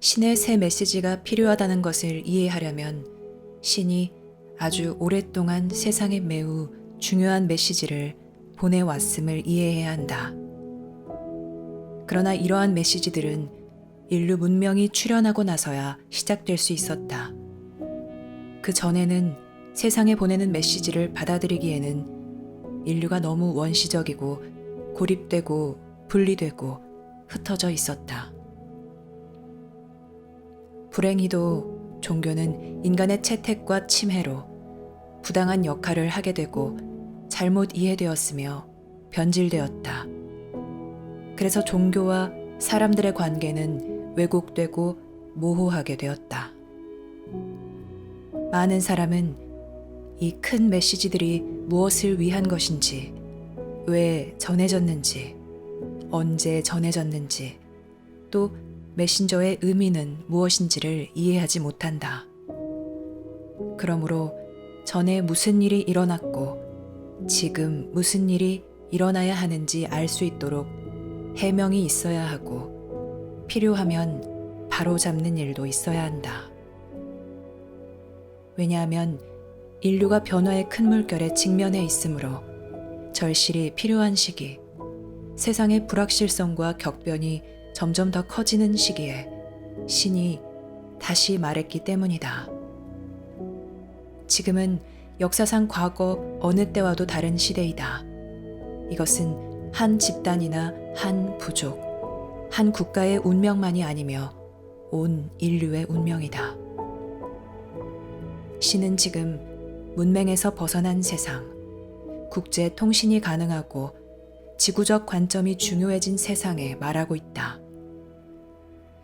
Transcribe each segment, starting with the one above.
신의 새 메시지가 필요하다는 것을 이해하려면 신이 아주 오랫동안 세상에 매우 중요한 메시지를 보내왔음을 이해해야 한다. 그러나 이러한 메시지들은 인류 문명이 출현하고 나서야 시작될 수 있었다. 그 전에는 세상에 보내는 메시지를 받아들이기에는 인류가 너무 원시적이고 고립되고 분리되고 흩어져 있었다. 불행히도 종교는 인간의 채택과 침해로 부당한 역할을 하게 되고 잘못 이해되었으며 변질되었다. 그래서 종교와 사람들의 관계는 왜곡되고 모호하게 되었다. 많은 사람은 이 큰 메시지들이 무엇을 위한 것인지, 왜 전해졌는지, 언제 전해졌는지, 또 메신저의 의미는 무엇인지를 이해하지 못한다. 그러므로 전에 무슨 일이 일어났고 지금 무슨 일이 일어나야 하는지 알 수 있도록 해명이 있어야 하고 필요하면 바로잡는 일도 있어야 한다. 왜냐하면 인류가 변화의 큰 물결에 직면해 있으므로 절실히 필요한 시기, 세상의 불확실성과 격변이 점점 더 커지는 시기에 신이 다시 말했기 때문이다. 지금은 역사상 과거 어느 때와도 다른 시대이다. 이것은 한 집단이나 한 부족, 한 국가의 운명만이 아니며 온 인류의 운명이다. 신은 지금 문맹에서 벗어난 세상, 국제 통신이 가능하고 지구적 관점이 중요해진 세상에 말하고 있다.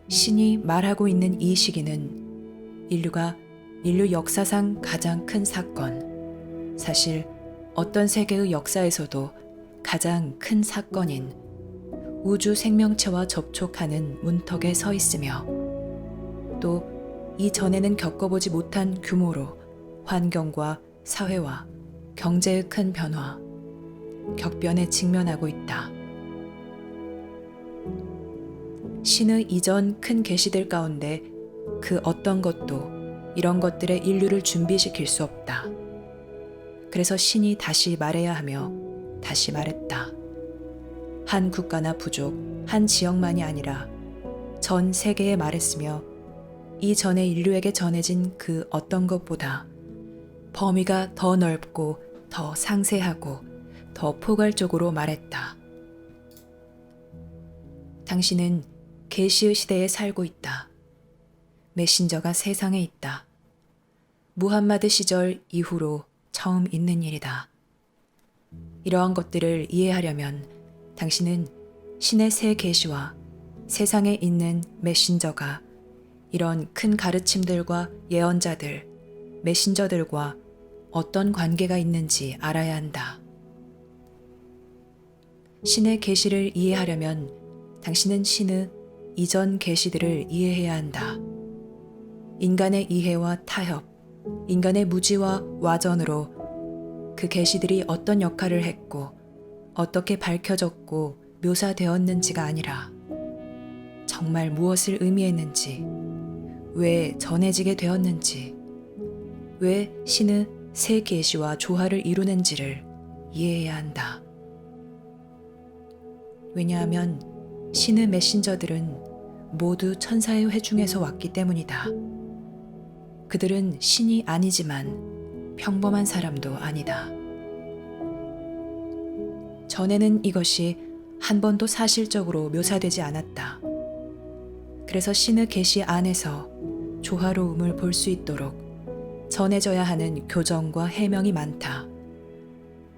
신이 말하고 있는 이 시기는 인류가 인류 역사상 가장 큰 사건, 사실 어떤 세계의 역사에서도 가장 큰 사건인 우주 생명체와 접촉하는 문턱에 서 있으며 또 이전에는 겪어보지 못한 규모로 환경과 사회와 경제의 큰 변화, 격변에 직면하고 있다. 신의 이전 큰 계시들 가운데 그 어떤 것도 이런 것들의 인류를 준비시킬 수 없다. 그래서 신이 다시 말해야 하며 다시 말했다. 한 국가나 부족, 한 지역만이 아니라 전 세계에 말했으며 이전에 인류에게 전해진 그 어떤 것보다 범위가 더 넓고 더 상세하고 더 포괄적으로 말했다. 당신은 계시의 시대에 살고 있다. 메신저가 세상에 있다. 무함마드 시절 이후로 처음 있는 일이다. 이러한 것들을 이해하려면 당신은 신의 새 계시와 세상에 있는 메신저가 이런 큰 가르침들과 예언자들, 메신저들과 어떤 관계가 있는지 알아야 한다. 신의 계시를 이해하려면 당신은 신의 이전 계시들을 이해해야 한다. 인간의 이해와 타협, 인간의 무지와 와전으로 그 계시들이 어떤 역할을 했고 어떻게 밝혀졌고 묘사되었는지가 아니라 정말 무엇을 의미했는지, 왜 전해지게 되었는지, 왜 신의 새 계시와 조화를 이루는지를 이해해야 한다. 왜냐하면 신의 메신저들은 모두 천사의 회중에서 왔기 때문이다. 그들은 신이 아니지만 평범한 사람도 아니다. 전에는 이것이 한 번도 사실적으로 묘사되지 않았다. 그래서 신의 계시 안에서 조화로움을 볼 수 있도록 전해져야 하는 교정과 해명이 많다.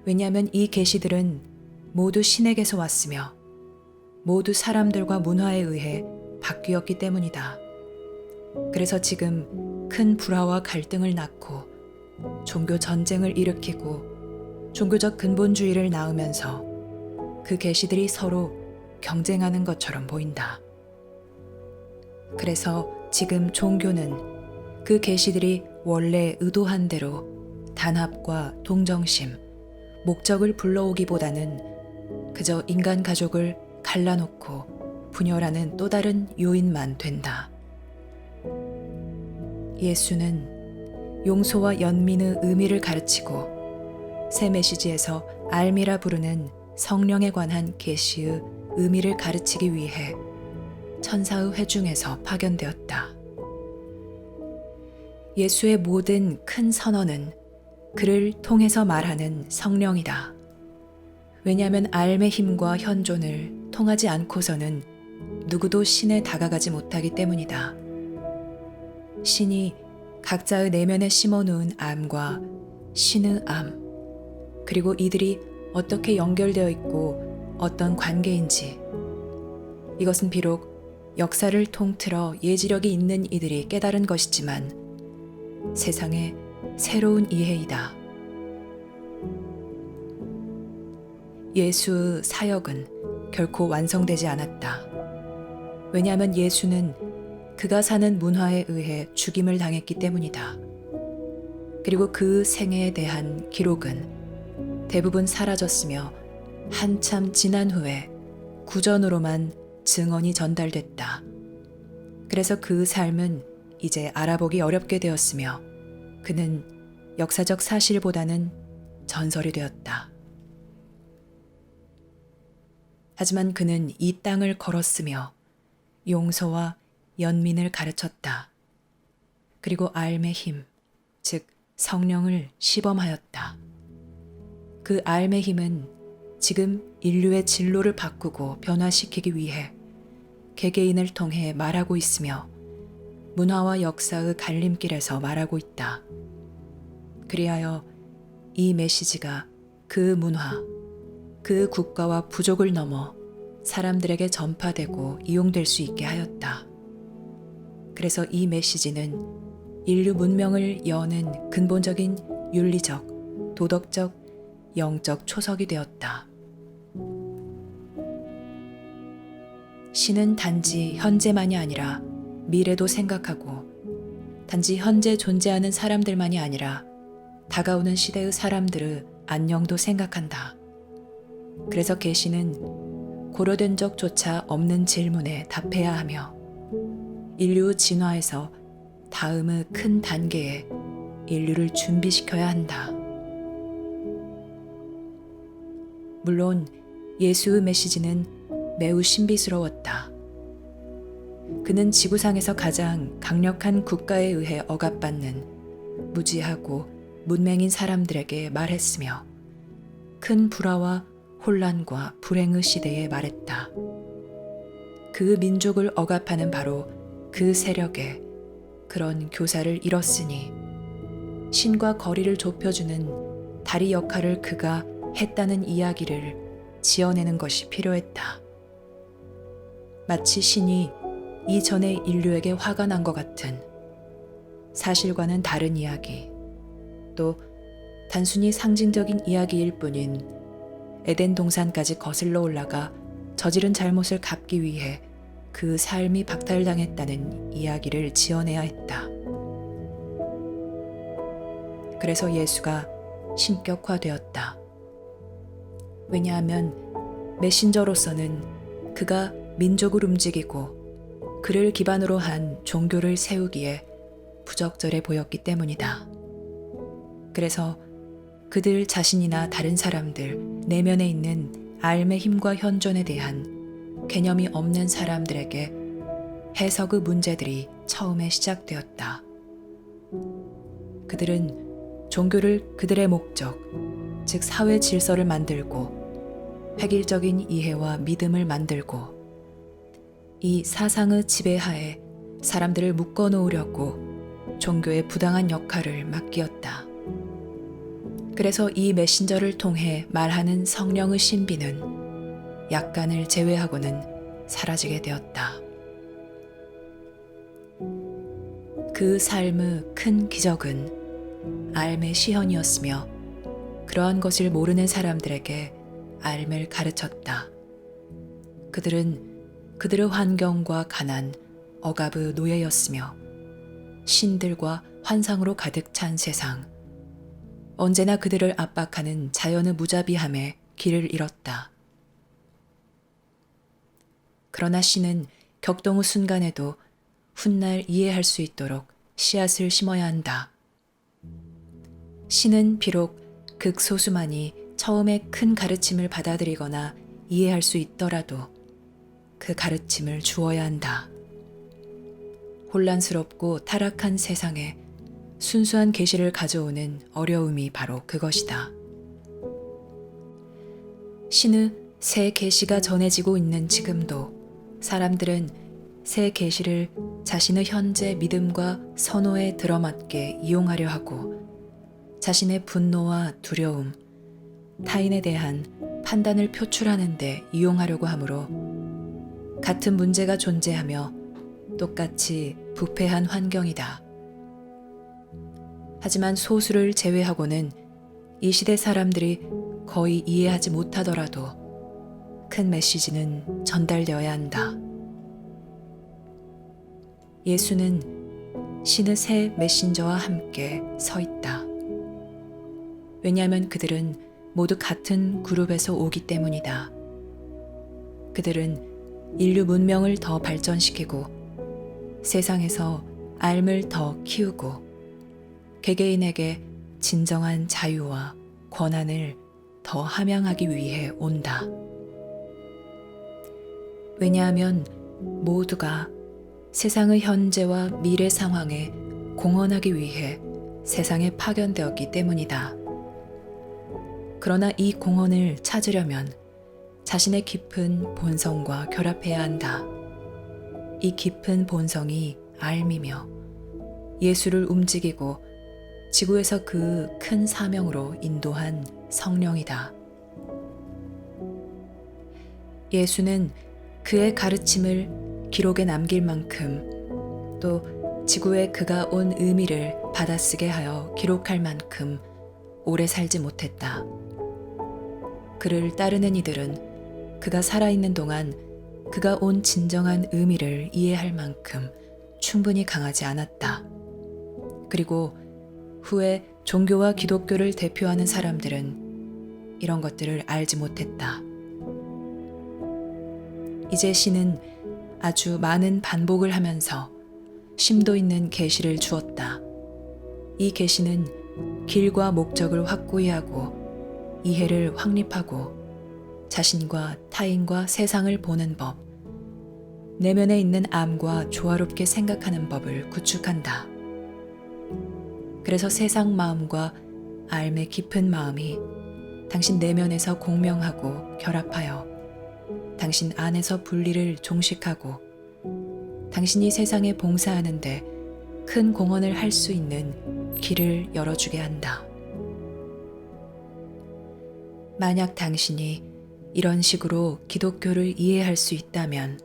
왜냐하면 이 계시들은 모두 신에게서 왔으며 모두 사람들과 문화에 의해 바뀌었기 때문이다. 그래서 지금 큰 불화와 갈등을 낳고 종교 전쟁을 일으키고 종교적 근본주의를 낳으면서 그 계시들이 서로 경쟁하는 것처럼 보인다. 그래서 지금 종교는 그 계시들이 원래 의도한 대로 단합과 동정심, 목적을 불러오기보다는 그저 인간 가족을 갈라놓고 분열하는 또 다른 요인만 된다. 예수는 용서와 연민의 의미를 가르치고 새 메시지에서 알미라 부르는 성령에 관한 계시의 의미를 가르치기 위해 천사의 회중에서 파견되었다. 예수의 모든 큰 선언은 그를 통해서 말하는 성령이다. 왜냐하면 알의 힘과 현존을 통하지 않고서는 누구도 신에 다가가지 못하기 때문이다. 신이 각자의 내면에 심어놓은 암과 신의 암, 그리고 이들이 어떻게 연결되어 있고 어떤 관계인지, 이것은 비록 역사를 통틀어 예지력이 있는 이들이 깨달은 것이지만 세상의 새로운 이해이다. 예수의 사역은 결코 완성되지 않았다. 왜냐하면 예수는 그가 사는 문화에 의해 죽임을 당했기 때문이다. 그리고 그 생애에 대한 기록은 대부분 사라졌으며 한참 지난 후에 구전으로만 증언이 전달됐다. 그래서 그 삶은 이제 알아보기 어렵게 되었으며 그는 역사적 사실보다는 전설이 되었다. 하지만 그는 이 땅을 걸었으며 용서와 연민을 가르쳤다. 그리고 알의 힘, 즉 성령을 시범하였다. 그 알의 힘은 지금 인류의 진로를 바꾸고 변화시키기 위해 개개인을 통해 말하고 있으며 문화와 역사의 갈림길에서 말하고 있다. 그리하여 이 메시지가 그 문화, 그 국가와 부족을 넘어 사람들에게 전파되고 이용될 수 있게 하였다. 그래서 이 메시지는 인류 문명을 여는 근본적인 윤리적, 도덕적, 영적 초석이 되었다. 신은 단지 현재만이 아니라 미래도 생각하고 단지 현재 존재하는 사람들만이 아니라 다가오는 시대의 사람들의 안녕도 생각한다. 그래서 계시는 고려된 적조차 없는 질문에 답해야 하며 인류 진화에서 다음의 큰 단계에 인류를 준비시켜야 한다. 물론 예수의 메시지는 매우 신비스러웠다. 그는 지구상에서 가장 강력한 국가에 의해 억압받는 무지하고 문맹인 사람들에게 말했으며 큰 불화와 혼란과 불행의 시대에 말했다. 그 민족을 억압하는 바로 그 세력에 그런 교사를 잃었으니 신과 거리를 좁혀주는 다리 역할을 그가 했다는 이야기를 지어내는 것이 필요했다. 마치 신이 이전의 인류에게 화가 난 것 같은 사실과는 다른 이야기, 또 단순히 상징적인 이야기일 뿐인 에덴 동산까지 거슬러 올라가 저지른 잘못을 갚기 위해 그 삶이 박탈당했다는 이야기를 지어내야 했다. 그래서 예수가 신격화되었다. 왜냐하면 메신저로서는 그가 민족을 움직이고 그를 기반으로 한 종교를 세우기에 부적절해 보였기 때문이다. 그래서 그들 자신이나 다른 사람들 내면에 있는 알의 힘과 현존에 대한 개념이 없는 사람들에게 해석의 문제들이 처음에 시작되었다. 그들은 종교를 그들의 목적, 즉 사회 질서를 만들고 획일적인 이해와 믿음을 만들고 이 사상의 지배하에 사람들을 묶어놓으려고 종교의 부당한 역할을 맡기었다. 그래서 이 메신저를 통해 말하는 성령의 신비는 약간을 제외하고는 사라지게 되었다. 그 삶의 큰 기적은 알의 시현이었으며 그러한 것을 모르는 사람들에게 알을 가르쳤다. 그들은 그들의 환경과 가난, 억압의 노예였으며 신들과 환상으로 가득 찬 세상, 언제나 그들을 압박하는 자연의 무자비함에 길을 잃었다. 그러나 신은 격동의 순간에도 훗날 이해할 수 있도록 씨앗을 심어야 한다. 신은 비록 극소수만이 처음에 큰 가르침을 받아들이거나 이해할 수 있더라도 그 가르침을 주어야 한다. 혼란스럽고 타락한 세상에 순수한 계시를 가져오는 어려움이 바로 그것이다. 신의 새 계시가 전해지고 있는 지금도 사람들은 새 계시를 자신의 현재 믿음과 선호에 들어맞게 이용하려 하고 자신의 분노와 두려움, 타인에 대한 판단을 표출하는 데 이용하려고 하므로 같은 문제가 존재하며 똑같이 부패한 환경이다. 하지만 소수를 제외하고는 이 시대 사람들이 거의 이해하지 못하더라도 큰 메시지는 전달되어야 한다. 예수는 신의 새 메신저와 함께 서 있다. 왜냐하면 그들은 모두 같은 그룹에서 오기 때문이다. 그들은 인류 문명을 더 발전시키고 세상에서 삶을 더 키우고 개개인에게 진정한 자유와 권한을 더 함양하기 위해 온다. 왜냐하면 모두가 세상의 현재와 미래 상황에 공헌하기 위해 세상에 파견되었기 때문이다. 그러나 이 공헌을 찾으려면 자신의 깊은 본성과 결합해야 한다. 이 깊은 본성이 알미며 예수를 움직이고 지구에서 그 큰 사명으로 인도한 성령이다. 예수는 그의 가르침을 기록에 남길 만큼 또 지구에 그가 온 의미를 받아쓰게 하여 기록할 만큼 오래 살지 못했다. 그를 따르는 이들은 그가 살아있는 동안 그가 온 진정한 의미를 이해할 만큼 충분히 강하지 않았다. 그리고 후에 종교와 기독교를 대표하는 사람들은 이런 것들을 알지 못했다. 이제 신은 아주 많은 반복을 하면서 심도 있는 계시를 주었다. 이 계시는 길과 목적을 확고히 하고 이해를 확립하고 자신과 타인과 세상을 보는 법, 내면에 있는 암과 조화롭게 생각하는 법을 구축한다. 그래서 세상 마음과 삶의 깊은 마음이 당신 내면에서 공명하고 결합하여 당신 안에서 분리를 종식하고 당신이 세상에 봉사하는데 큰 공헌을 할 수 있는 길을 열어주게 한다. 만약 당신이 이런 식으로 기독교를 이해할 수 있다면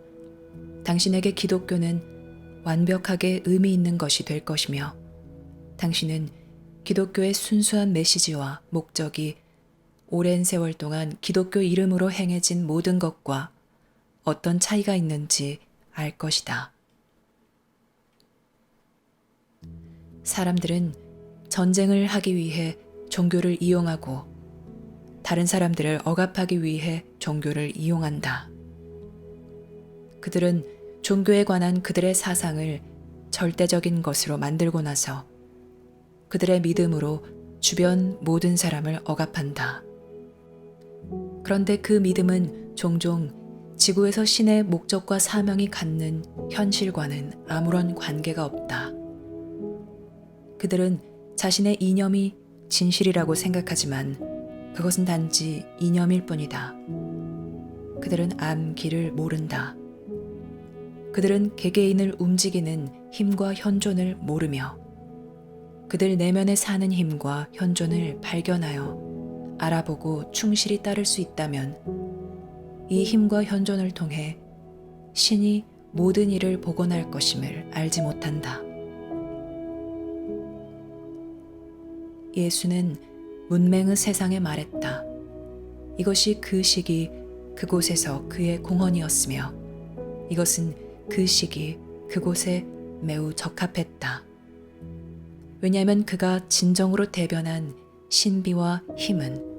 당신에게 기독교는 완벽하게 의미 있는 것이 될 것이며 당신은 기독교의 순수한 메시지와 목적이 오랜 세월 동안 기독교 이름으로 행해진 모든 것과 어떤 차이가 있는지 알 것이다. 사람들은 전쟁을 하기 위해 종교를 이용하고 다른 사람들을 억압하기 위해 종교를 이용한다. 그들은 종교에 관한 그들의 사상을 절대적인 것으로 만들고 나서 그들의 믿음으로 주변 모든 사람을 억압한다. 그런데 그 믿음은 종종 지구에서 신의 목적과 사명이 갖는 현실과는 아무런 관계가 없다. 그들은 자신의 이념이 진실이라고 생각하지만 그것은 단지 이념일 뿐이다. 그들은 암 길을 모른다. 그들은 개개인을 움직이는 힘과 현존을 모르며 그들 내면에 사는 힘과 현존을 발견하여 알아보고 충실히 따를 수 있다면 이 힘과 현존을 통해 신이 모든 일을 복원할 것임을 알지 못한다. 예수는 문맹의 세상에 말했다. 이것이 그 시기 그곳에서 그의 공헌이었으며 이것은 그 시기 그곳에 매우 적합했다. 왜냐하면 그가 진정으로 대변한 신비와 힘은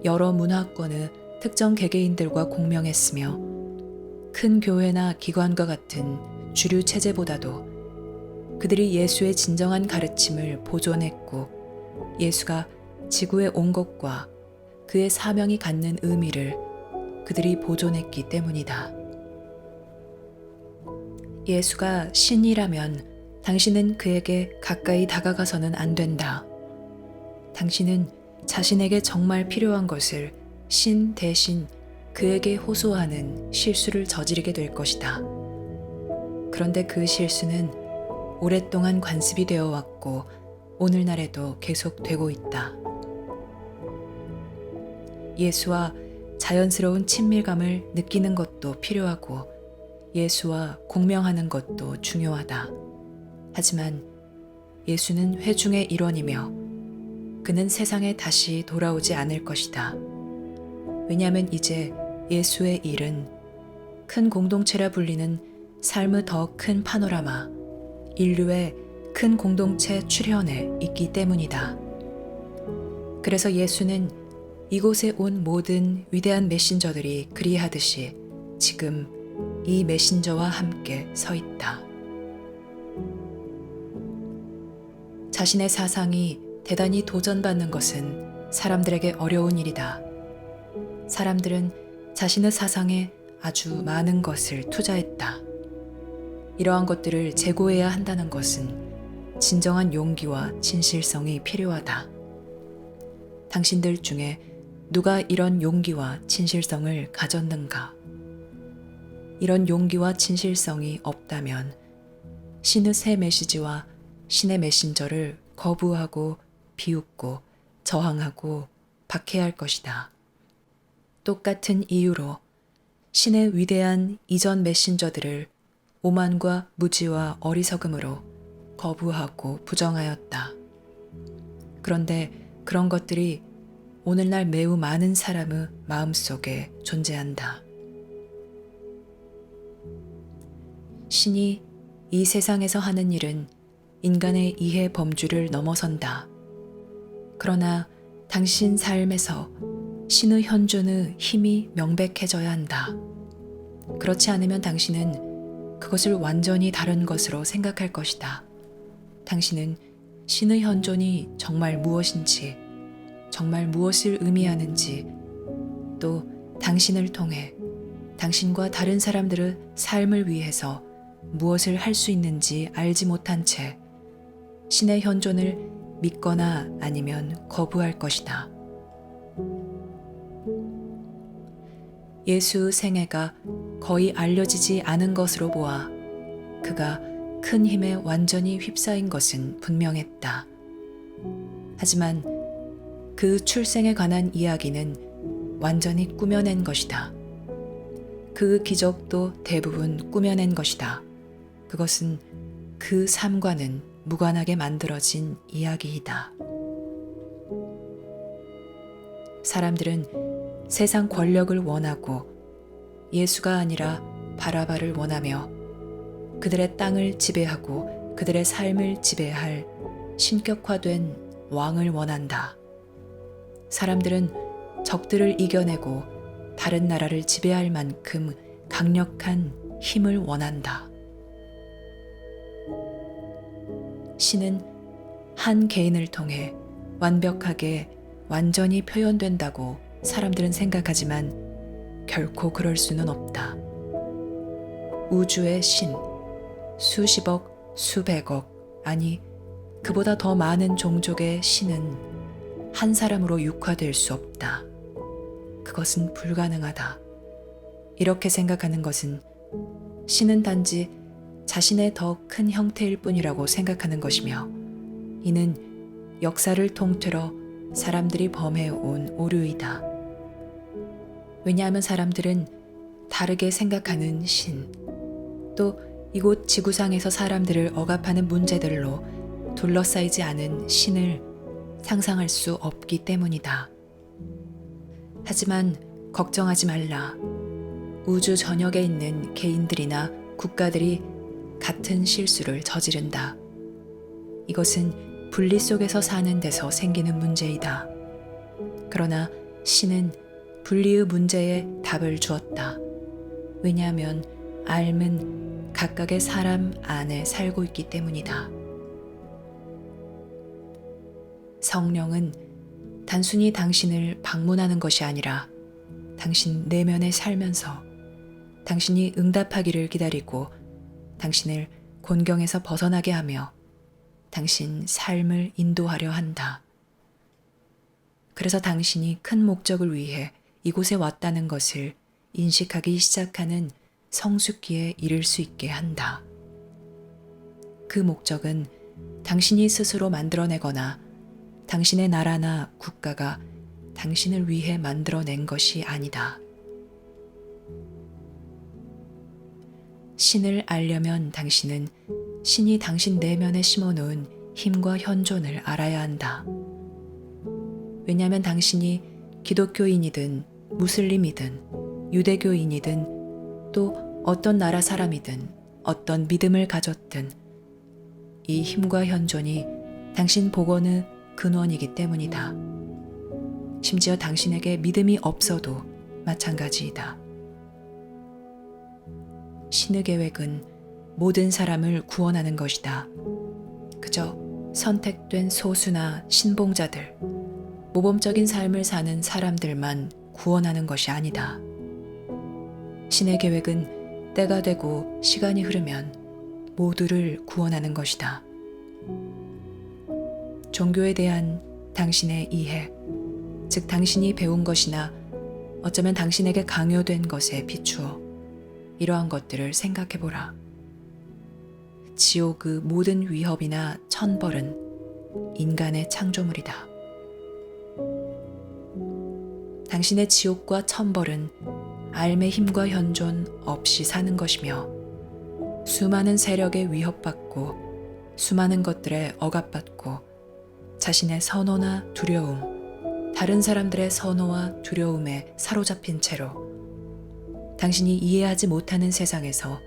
여러 문화권의 특정 개개인들과 공명했으며 큰 교회나 기관과 같은 주류 체제보다도 그들이 예수의 진정한 가르침을 보존했고 예수가 지구에 온 것과 그의 사명이 갖는 의미를 그들이 보존했기 때문이다. 예수가 신이라면 당신은 그에게 가까이 다가가서는 안 된다. 당신은 자신에게 정말 필요한 것을 신 대신 그에게 호소하는 실수를 저지르게 될 것이다. 그런데 그 실수는 오랫동안 관습이 되어 왔고 오늘날에도 계속되고 있다. 예수와 자연스러운 친밀감을 느끼는 것도 필요하고 예수와 공명하는 것도 중요하다. 하지만 예수는 회중의 일원이며 그는 세상에 다시 돌아오지 않을 것이다. 왜냐하면 이제 예수의 일은 큰 공동체라 불리는 삶의 더 큰 파노라마, 인류의 큰 공동체 출현에 있기 때문이다. 그래서 예수는 이곳에 온 모든 위대한 메신저들이 그리하듯이 지금 이 메신저와 함께 서 있다. 자신의 사상이 대단히 도전받는 것은 사람들에게 어려운 일이다. 사람들은 자신의 사상에 아주 많은 것을 투자했다. 이러한 것들을 재고해야 한다는 것은 진정한 용기와 진실성이 필요하다. 당신들 중에 누가 이런 용기와 진실성을 가졌는가? 이런 용기와 진실성이 없다면 신의 새 메시지와 신의 메신저를 거부하고 비웃고 저항하고 박해할 것이다. 똑같은 이유로 신의 위대한 이전 메신저들을 오만과 무지와 어리석음으로 거부하고 부정하였다. 그런데 그런 것들이 오늘날 매우 많은 사람의 마음속에 존재한다. 신이 이 세상에서 하는 일은 인간의 이해 범주를 넘어선다. 그러나 당신 삶에서 신의 현존의 힘이 명백해져야 한다. 그렇지 않으면 당신은 그것을 완전히 다른 것으로 생각할 것이다. 당신은 신의 현존이 정말 무엇인지, 정말 무엇을 의미하는지, 또 당신을 통해 당신과 다른 사람들의 삶을 위해서 무엇을 할 수 있는지 알지 못한 채 신의 현존을 믿거나 아니면 거부할 것이다. 예수의 생애가 거의 알려지지 않은 것으로 보아 그가 큰 힘에 완전히 휩싸인 것은 분명했다. 하지만 그 출생에 관한 이야기는 완전히 꾸며낸 것이다. 그 기적도 대부분 꾸며낸 것이다. 그것은 그 삶과는 무관하게 만들어진 이야기이다. 사람들은 세상 권력을 원하고 예수가 아니라 바라바를 원하며 그들의 땅을 지배하고 그들의 삶을 지배할 신격화된 왕을 원한다. 사람들은 적들을 이겨내고 다른 나라를 지배할 만큼 강력한 힘을 원한다. 신은 한 개인을 통해 완벽하게 완전히 표현된다고 사람들은 생각하지만 결코 그럴 수는 없다. 우주의 신, 수십억, 수백억, 아니 그보다 더 많은 종족의 신은 한 사람으로 육화될 수 없다. 그것은 불가능하다. 이렇게 생각하는 것은 신은 단지 자신의 더 큰 형태일 뿐이라고 생각하는 것이며 이는 역사를 통틀어 사람들이 범해온 오류이다. 왜냐하면 사람들은 다르게 생각하는 신, 또 이곳 지구상에서 사람들을 억압하는 문제들로 둘러싸이지 않은 신을 상상할 수 없기 때문이다. 하지만 걱정하지 말라. 우주 전역에 있는 개인들이나 국가들이 같은 실수를 저지른다. 이것은 분리 속에서 사는 데서 생기는 문제이다. 그러나 신은 분리의 문제에 답을 주었다. 왜냐하면 알은 각각의 사람 안에 살고 있기 때문이다. 성령은 단순히 당신을 방문하는 것이 아니라 당신 내면에 살면서 당신이 응답하기를 기다리고 당신을 곤경에서 벗어나게 하며 당신 삶을 인도하려 한다. 그래서 당신이 큰 목적을 위해 이곳에 왔다는 것을 인식하기 시작하는 성숙기에 이를 수 있게 한다. 그 목적은 당신이 스스로 만들어내거나 당신의 나라나 국가가 당신을 위해 만들어낸 것이 아니다. 신을 알려면 당신은 신이 당신 내면에 심어놓은 힘과 현존을 알아야 한다. 왜냐하면 당신이 기독교인이든 무슬림이든 유대교인이든 또 어떤 나라 사람이든 어떤 믿음을 가졌든 이 힘과 현존이 당신 복원의 근원이기 때문이다. 심지어 당신에게 믿음이 없어도 마찬가지이다. 신의 계획은 모든 사람을 구원하는 것이다. 그저 선택된 소수나 신봉자들, 모범적인 삶을 사는 사람들만 구원하는 것이 아니다. 신의 계획은 때가 되고 시간이 흐르면 모두를 구원하는 것이다. 종교에 대한 당신의 이해, 즉 당신이 배운 것이나 어쩌면 당신에게 강요된 것에 비추어 이러한 것들을 생각해보라. 지옥의 모든 위협이나 천벌은 인간의 창조물이다. 당신의 지옥과 천벌은 삶의 힘과 현존 없이 사는 것이며 수많은 세력에 위협받고 수많은 것들에 억압받고 자신의 선호나 두려움, 다른 사람들의 선호와 두려움에 사로잡힌 채로 당신이 이해하지 못하는 세상에서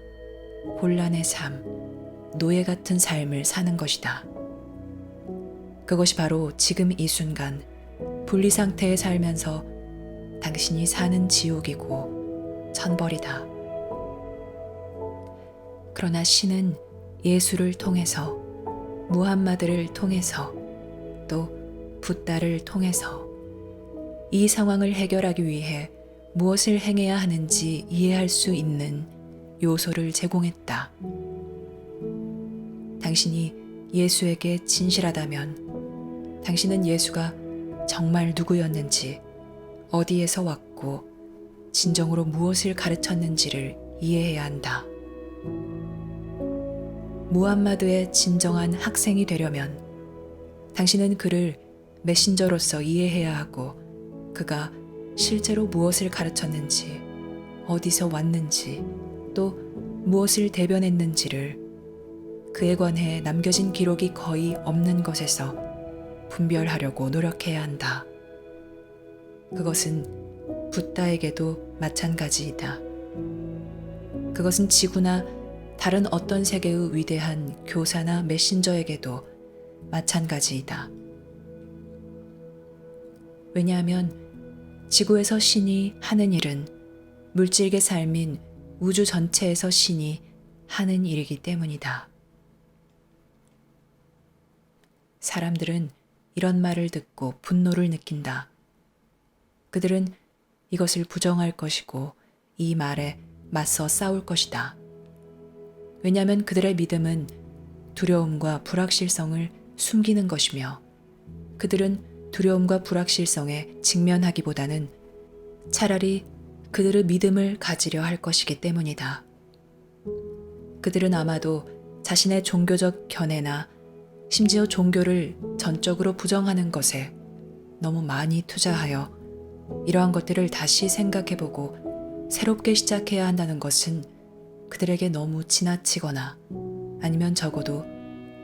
혼란의 삶, 노예 같은 삶을 사는 것이다. 그것이 바로 지금 이 순간 분리 상태에 살면서 당신이 사는 지옥이고 천벌이다. 그러나 신은 예수를 통해서, 무함마드를 통해서, 또 붓다를 통해서 이 상황을 해결하기 위해 무엇을 행해야 하는지 이해할 수 있는 요소를 제공했다. 당신이 예수에게 진실하다면 당신은 예수가 정말 누구였는지, 어디에서 왔고 진정으로 무엇을 가르쳤는지를 이해해야 한다. 무함마드의 진정한 학생이 되려면 당신은 그를 메신저로서 이해해야 하고 그가 실제로 무엇을 가르쳤는지, 어디서 왔는지, 또 무엇을 대변했는지를 그에 관해 남겨진 기록이 거의 없는 것에서 분별하려고 노력해야 한다. 그것은 붓다에게도 마찬가지이다. 그것은 지구나 다른 어떤 세계의 위대한 교사나 메신저에게도 마찬가지이다. 왜냐하면 지구에서 신이 하는 일은 물질계 삶인 우주 전체에서 신이 하는 일이기 때문이다. 사람들은 이런 말을 듣고 분노를 느낀다. 그들은 이것을 부정할 것이고 이 말에 맞서 싸울 것이다. 왜냐하면 그들의 믿음은 두려움과 불확실성을 숨기는 것이며 그들은 두려움과 불확실성에 직면하기보다는 차라리 그들의 믿음을 가지려 할 것이기 때문이다. 그들은 아마도 자신의 종교적 견해나 심지어 종교를 전적으로 부정하는 것에 너무 많이 투자하여 이러한 것들을 다시 생각해보고 새롭게 시작해야 한다는 것은 그들에게 너무 지나치거나 아니면 적어도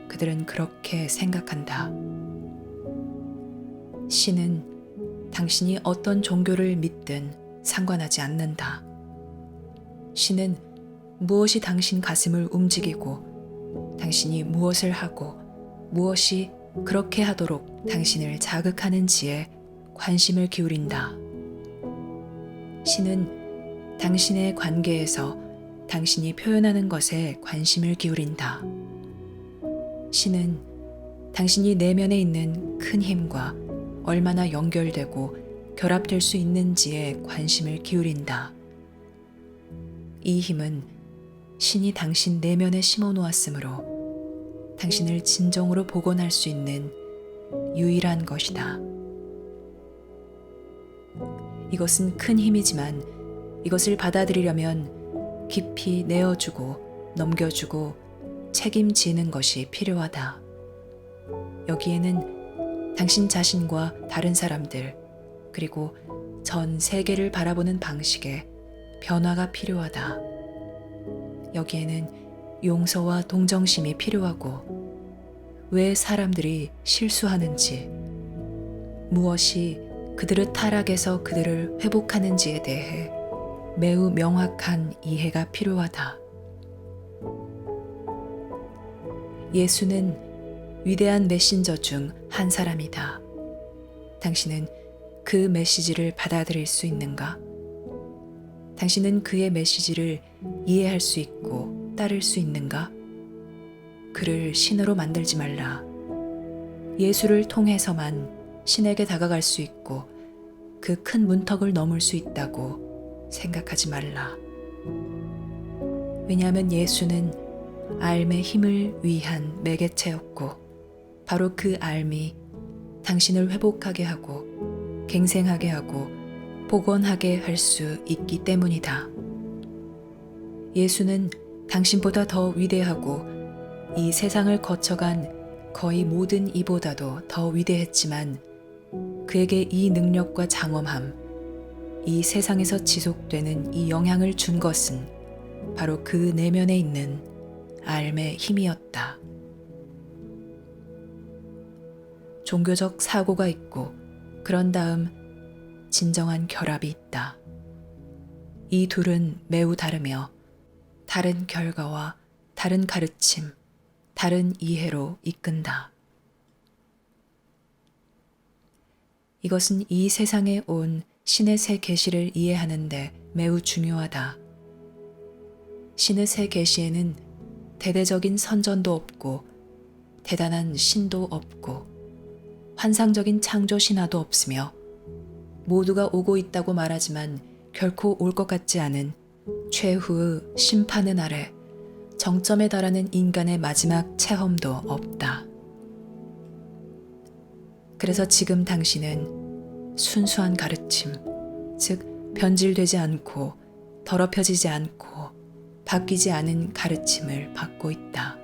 그들은 그렇게 생각한다. 신은 당신이 어떤 종교를 믿든 상관하지 않는다. 신은 무엇이 당신 가슴을 움직이고 당신이 무엇을 하고 무엇이 그렇게 하도록 당신을 자극하는지에 관심을 기울인다. 신은 당신의 관계에서 당신이 표현하는 것에 관심을 기울인다. 신은 당신이 내면에 있는 큰 힘과 얼마나 연결되고 결합될 수 있는지에 관심을 기울인다. 이 힘은 신이 당신 내면에 심어 놓았으므로 당신을 진정으로 복원할 수 있는 유일한 것이다. 이것은 큰 힘이지만 이것을 받아들이려면 깊이 내어주고 넘겨주고 책임지는 것이 필요하다. 여기에는 당신 자신과 다른 사람들, 그리고 전 세계를 바라보는 방식에 변화가 필요하다. 여기에는 용서와 동정심이 필요하고 왜 사람들이 실수하는지, 무엇이 그들의 타락에서 그들을 회복하는지에 대해 매우 명확한 이해가 필요하다. 예수는 위대한 메신저 중 한 사람이다. 당신은 그 메시지를 받아들일 수 있는가? 당신은 그의 메시지를 이해할 수 있고 따를 수 있는가? 그를 신으로 만들지 말라. 예수를 통해서만 신에게 다가갈 수 있고 그 큰 문턱을 넘을 수 있다고 생각하지 말라. 왜냐하면 예수는 알의 힘을 위한 매개체였고 바로 그 알이 당신을 회복하게 하고 갱생하게 하고 복원하게 할 수 있기 때문이다. 예수는 당신보다 더 위대하고 이 세상을 거쳐간 거의 모든 이보다도 더 위대했지만 그에게 이 능력과 장엄함, 이 세상에서 지속되는 이 영향을 준 것은 바로 그 내면에 있는 알의 힘이었다. 종교적 사고가 있고 그런 다음 진정한 결합이 있다. 이 둘은 매우 다르며 다른 결과와 다른 가르침, 다른 이해로 이끈다. 이것은 이 세상에 온 신의 새 계시를 이해하는데 매우 중요하다. 신의 새 계시에는 대대적인 선전도 없고 대단한 신도 없고 환상적인 창조 신화도 없으며 모두가 오고 있다고 말하지만 결코 올 것 같지 않은 최후의 심판의 날에 정점에 달하는 인간의 마지막 체험도 없다. 그래서 지금 당신은 순수한 가르침, 즉 변질되지 않고 더럽혀지지 않고 바뀌지 않은 가르침을 받고 있다.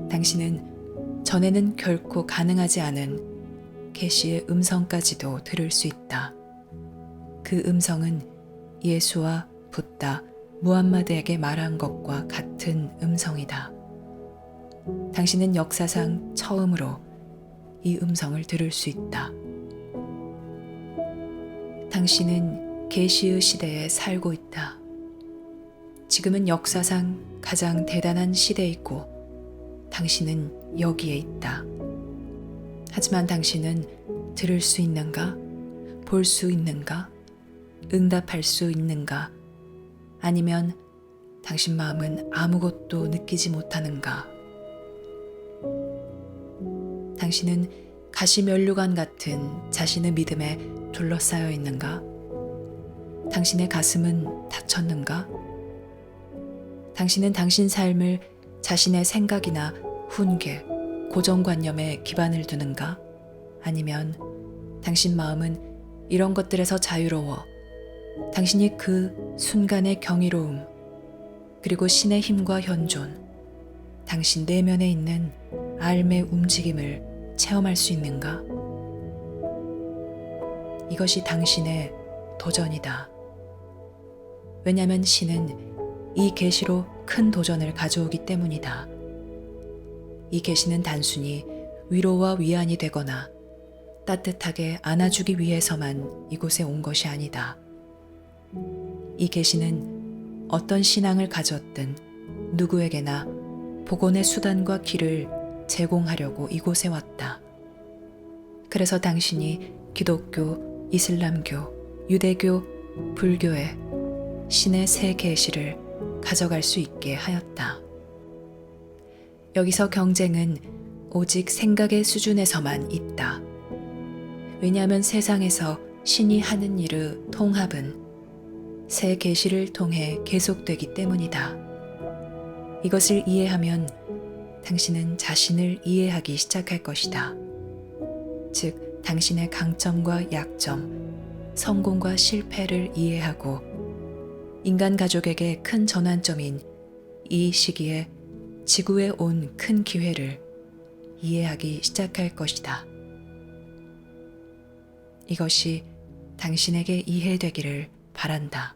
당신은 전에는 결코 가능하지 않은 계시의 음성까지도 들을 수 있다. 그 음성은 예수와 붓다, 무함마드에게 말한 것과 같은 음성이다. 당신은 역사상 처음으로 이 음성을 들을 수 있다. 당신은 계시의 시대에 살고 있다. 지금은 역사상 가장 대단한 시대이고 당신은 여기에 있다. 하지만 당신은 들을 수 있는가? 볼 수 있는가? 응답할 수 있는가? 아니면 당신 마음은 아무것도 느끼지 못하는가? 당신은 가시면류관 같은 자신의 믿음에 둘러싸여 있는가? 당신의 가슴은 닫혔는가? 당신은 당신 삶을 자신의 생각이나 훈계, 고정관념에 기반을 두는가? 아니면 당신 마음은 이런 것들에서 자유로워 당신이 그 순간의 경이로움, 그리고 신의 힘과 현존, 당신 내면에 있는 알의 움직임을 체험할 수 있는가? 이것이 당신의 도전이다. 왜냐하면 신은 이 계시로 큰 도전을 가져오기 때문이다. 이 계시는 단순히 위로와 위안이 되거나 따뜻하게 안아주기 위해서만 이곳에 온 것이 아니다. 이 계시는 어떤 신앙을 가졌든 누구에게나 복원의 수단과 길을 제공하려고 이곳에 왔다. 그래서 당신이 기독교, 이슬람교, 유대교, 불교의 신의 새 계시를 가져갈 수 있게 하였다. 여기서 경쟁은 오직 생각의 수준에서만 있다. 왜냐하면 세상에서 신이 하는 일의 통합은 새 계시를 통해 계속되기 때문이다. 이것을 이해하면 당신은 자신을 이해하기 시작할 것이다. 즉, 당신의 강점과 약점, 성공과 실패를 이해하고 인간 가족에게 큰 전환점인 이 시기에 지구에 온 큰 기회를 이해하기 시작할 것이다. 이것이 당신에게 이해되기를 바란다.